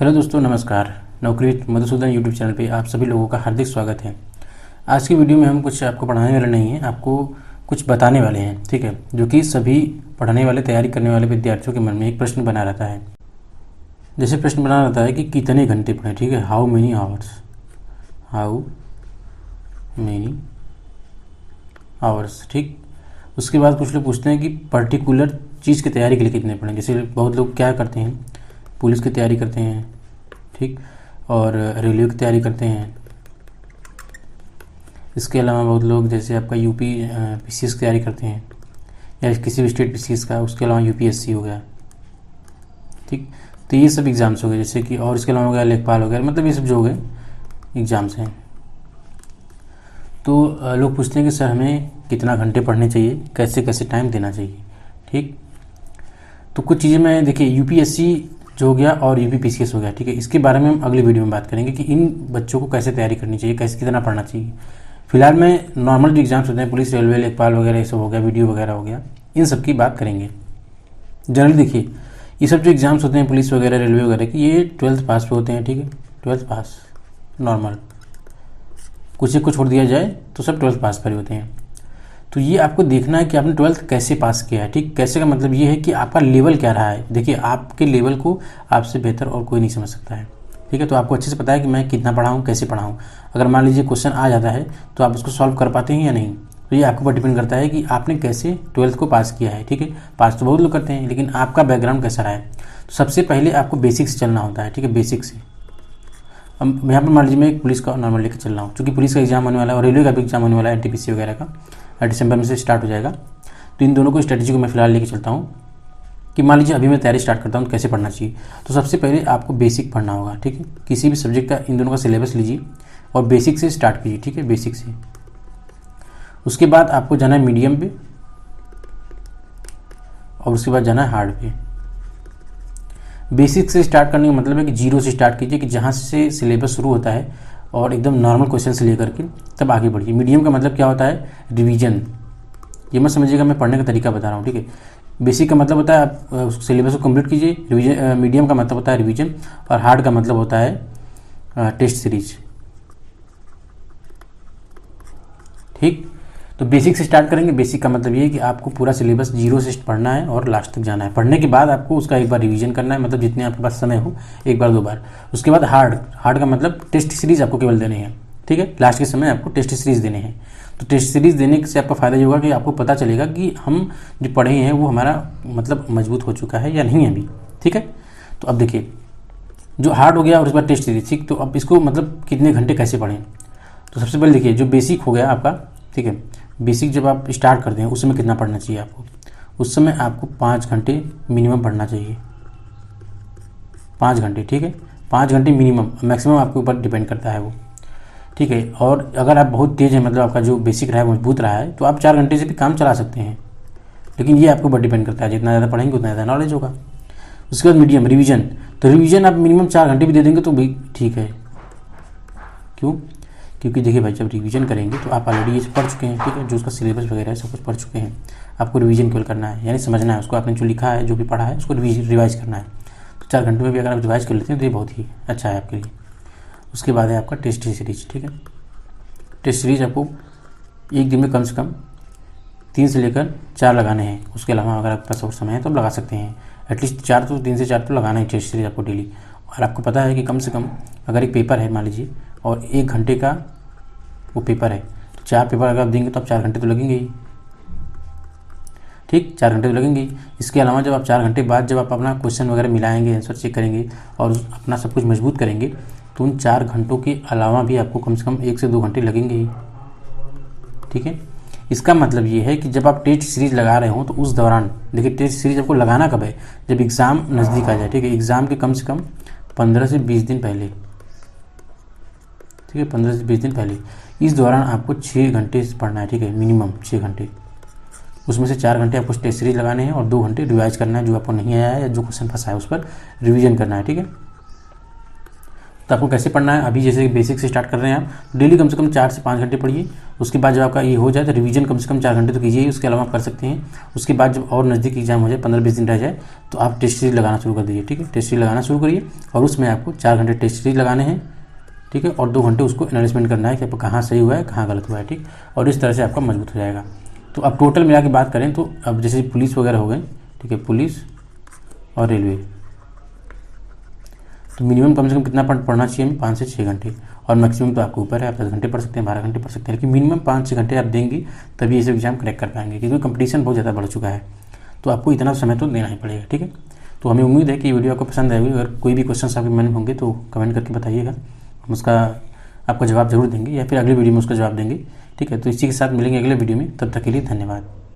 Hello दोस्तों, नमस्कार। नौकरी विद मधुसूदन यूट्यूब चैनल पे आप सभी लोगों का हार्दिक स्वागत है। आज की वीडियो में हम कुछ आपको पढ़ाने वाले नहीं हैं, आपको कुछ बताने वाले हैं, ठीक है, जो कि सभी पढ़ने वाले, तैयारी करने वाले विद्यार्थियों के मन में एक प्रश्न बना रहता है। जैसे प्रश्न बना रहता है कि कितने घंटे पढ़ें, ठीक है, हाउ मेनी आवर्स, ठीक। उसके बाद कुछ लोग पूछते हैं कि पर्टिकुलर चीज़ की तैयारी के लिए कितने पढ़ें। जैसे बहुत लोग क्या करते हैं, पुलिस की तैयारी करते हैं, ठीक, और रेलवे की तैयारी करते हैं। इसके अलावा बहुत लोग जैसे आपका यूपी पीसीएस की तैयारी करते हैं, या किसी भी स्टेट पीसीएस का। उसके अलावा यूपीएससी हो गया, ठीक। तो ये सब एग्ज़ाम्स हो गए, जैसे कि, और इसके अलावा हो गया लेखपाल वगैरह, मतलब ये सब जो हो गए एग्ज़ाम्स हैं। तो लोग पूछते हैं कि सर हमें कितना घंटे पढ़ने चाहिए, कैसे कैसे टाइम देना चाहिए, ठीक। तो कुछ चीज़ें मैं, देखिए, यूपीएससी जो हो गया और यूपी पीसीएस हो गया, ठीक है, इसके बारे में हम अगली वीडियो में बात करेंगे कि इन बच्चों को कैसे तैयारी करनी चाहिए, कैसे कितना पढ़ना चाहिए। फिलहाल में नॉर्मल जो एग्जाम्स होते हैं, पुलिस, रेलवे, लेखपाल वगैरह, ये सब हो गया, वीडियो वगैरह हो गया, इन सब की बात करेंगे। जनरली देखिए, ये सब जो एग्ज़ाम्स होते हैं पुलिस वगैरह, रेलवे वगैरह की, ये 12th पास पे होते हैं, ठीक है, 12th पास नॉर्मल, कुछ एक को छोड़ दिया जाए तो सब 12th पास पर ही होते हैं। तो ये आपको देखना है कि आपने 12th कैसे पास किया है, ठीक। कैसे का मतलब ये है कि आपका लेवल क्या रहा है। देखिए, आपके लेवल को आपसे बेहतर और कोई नहीं समझ सकता है, ठीक है। तो आपको अच्छे से पता है कि मैं कितना पढ़ा हूँ, कैसे पढ़ा हूँ। अगर मान लीजिए क्वेश्चन आ जाता है तो आप उसको सॉल्व कर पाते हैं या नहीं, तो ये आपके ऊपर डिपेंड करता है कि आपने कैसे 12th को पास किया है, ठीक है। पास तो बहुत लोग करते हैं, लेकिन आपका बैकग्राउंड कैसा रहा है। तो सबसे पहले आपको बेसिक से चलना होता है, ठीक है, बेसिक से। अब यहाँ पर मान लीजिए मैं एक पुलिस का नॉर्मल लेकर चल रहा हूँ, क्योंकि पुलिस का एग्जाम होने वाला है और रेलवे का भी एग्जाम होने वाला है, एनटीपीसी वगैरह का, दिसंबर में से स्टार्ट हो जाएगा। तो इन दोनों को स्ट्रेटजी को मैं फिलहाल लेके चलता हूँ कि मान लीजिए अभी मैं तैयारी स्टार्ट करता हूँ तो कैसे पढ़ना चाहिए। तो सबसे पहले आपको बेसिक पढ़ना होगा, ठीक है। किसी भी सब्जेक्ट का इन दोनों का सिलेबस लीजिए और बेसिक से स्टार्ट कीजिए, ठीक है, बेसिक से। उसके बाद आपको जाना है मीडियम पे, और उसके बाद जाना है हार्ड पे। बेसिक से स्टार्ट करने का मतलब है कि जीरो से स्टार्ट कीजिए, कि जहाँ से सिलेबस शुरू होता है और एकदम नॉर्मल क्वेश्चन से लेकर के तब आगे बढ़िए। मीडियम का मतलब क्या होता है, रिवीजन। ये मत समझिएगा मैं पढ़ने का तरीका बता रहा हूँ, ठीक है। बेसिक का मतलब होता है आप सिलेबस को कंप्लीट कीजिए, रिवीजन। मीडियम का मतलब होता है रिवीजन, और हार्ड का मतलब होता है टेस्ट सीरीज, ठीक। तो बेसिक से स्टार्ट करेंगे। बेसिक का मतलब ये है कि आपको पूरा सिलेबस जीरो से पढ़ना है और लास्ट तक जाना है। पढ़ने के बाद आपको उसका एक बार रिवीजन करना है, मतलब जितने आपके पास समय हो, एक बार दो बार। उसके बाद हार्ड का मतलब टेस्ट सीरीज आपको केवल देने हैं, ठीक है। लास्ट के समय आपको टेस्ट सीरीज देने हैं। तो टेस्ट सीरीज देने से आपका फ़ायदा ये होगा कि आपको पता चलेगा कि हम जो पढ़े हैं वो हमारा मतलब मजबूत हो चुका है या नहीं अभी, ठीक है। तो अब देखिए, जो हार्ड हो गया और उसके बाद टेस्ट सीरीज, ठीक। तो अब इसको मतलब कितने घंटे कैसे पढ़ें। तो सबसे पहले देखिए, जो बेसिक हो गया आपका, ठीक है, बेसिक जब आप स्टार्ट करते हैं उस समय कितना पढ़ना चाहिए आपको। उस समय आपको 5 घंटे मिनिमम पढ़ना चाहिए, 5 घंटे, ठीक है। 5 घंटे मिनिमम, मैक्सिमम आपके ऊपर डिपेंड करता है वो, ठीक है। और अगर आप बहुत तेज़ हैं, मतलब आपका जो बेसिक रहा है मजबूत रहा है, तो आप 4 घंटे से भी काम चला सकते हैं, लेकिन ये आपके ऊपर डिपेंड करता है। जितना ज़्यादा पढ़ेंगे उतना ज़्यादा नॉलेज होगा। उसके बाद मीडियम, रिवीजन। तो रिवीजन आप मिनिमम 4 घंटे भी दे देंगे तो भी ठीक है। क्यों? क्योंकि देखिए भाई, जब रिवीजन करेंगे तो आप ऑलरेडी ये पढ़ चुके हैं, ठीक है, जो उसका सिलेबस वगैरह है सब कुछ पढ़ चुके हैं। आपको रिवीजन केवल करना है, यानी समझना है उसको, आपने जो लिखा है, जो भी पढ़ा है, उसको रिवाइज करना है। तो 4 घंटे में भी अगर आप रिवाइज कर लेते हैं तो ये बहुत ही अच्छा है आपके लिए। उसके बाद है आपका टेस्ट सीरीज, ठीक है। टेस्ट सीरीज आपको एक दिन में कम से कम 3 से लेकर 4 लगाने हैं। उसके अलावा अगर आपके पास और समय है तो आप लगा सकते हैं। एटलीस्ट 4 तो 3 से 4 तो लगाना ही टेस्ट सीरीज आपको डेली। और आपको पता है कि कम से कम अगर एक पेपर है मान लीजिए और 1 घंटे का वो पेपर है, तो 4 पेपर अगर आप देंगे तो आप 4 घंटे तो लगेंगे ही, ठीक, 4 घंटे तो लगेंगे ही। इसके अलावा जब आप 4 घंटे बाद जब आप अपना क्वेश्चन वगैरह मिलाएंगे, आंसर चेक करेंगे और अपना सब कुछ मजबूत करेंगे, तो उन 4 घंटों के अलावा भी आपको कम से कम 1 से 2 घंटे लगेंगे ही, ठीक है। इसका मतलब ये है कि जब आप टेस्ट सीरीज लगा रहे हो तो उस दौरान, देखिए, टेस्ट सीरीज आपको लगाना कब है, जब एग्ज़ाम नज़दीक आ जाए, ठीक है। एग्ज़ाम के कम से कम 15 से 20 दिन पहले, ठीक है, 15 से 20 दिन पहले। इस दौरान आपको 6 घंटे पढ़ना है, ठीक है, मिनिमम 6 घंटे। उसमें से 4 घंटे आपको टेस्ट सीरीज लगाने हैं और 2 घंटे रिवाइज करना है, जो आपको नहीं आया है या जो क्वेश्चन फंसा है उस पर रिवीजन करना है, ठीक है। तो आपको कैसे पढ़ना है, अभी जैसे बेसिक से स्टार्ट कर रहे हैं आप, डेली कम से कम 4 से 5 घंटे पढ़िए। उसके बाद जब आपका ये हो जाए तो रिवीजन कम से कम 4 घंटे तो कीजिए, उसके अलावा आप कर सकते हैं। उसके बाद जब और नज़दीक एग्जाम हो जाए, 15-20 दिन रह जाए, तो आप टेस्ट सीरीज लगाना शुरू कर दीजिए। ठीक है, टेस्ट सीरीज लगाना शुरू करिए और उसमें आपको 4 घंटे टेस्ट सीरीज लगाने हैं। ठीक है, और 2 घंटे उसको एनालिसमेंट करना है कि आपको कहाँ सही हुआ है, कहाँ गलत हुआ है। ठीक, और इस तरह से आपका मजबूत हो जाएगा। तो अब टोटल मिला के बात करें तो अब जैसे पुलिस वगैरह हो गए, ठीक है, पुलिस और रेलवे, तो मिनिमम कम से कम कितना पढ़ना चाहिए हमें, 5 से 6 घंटे, और मैक्सिमम तो आपको ऊपर है, आप 10 घंटे पढ़ सकते हैं, 12 घंटे पढ़ सकते हैं, लेकिन मिनिमम 5-6 घंटे आप देंगे तभी ये सब एग्जाम क्रैक कर पाएंगे, क्योंकि कंपटीशन बहुत ज़्यादा बढ़ चुका है। तो आपको इतना समय तो देना ही पड़ेगा। ठीक है, तो हमें उम्मीद है कि ये वीडियो आपको पसंद आएगी। अगर कोई भी क्वेश्चन आपके मन में होंगे तो कमेंट करके बताइएगा, हम उसका आपका जवाब जरूर देंगे, या फिर अगली वीडियो में उसका जवाब देंगे। ठीक है, तो इसी के साथ मिलेंगे अगले वीडियो में, तब तक के लिए धन्यवाद।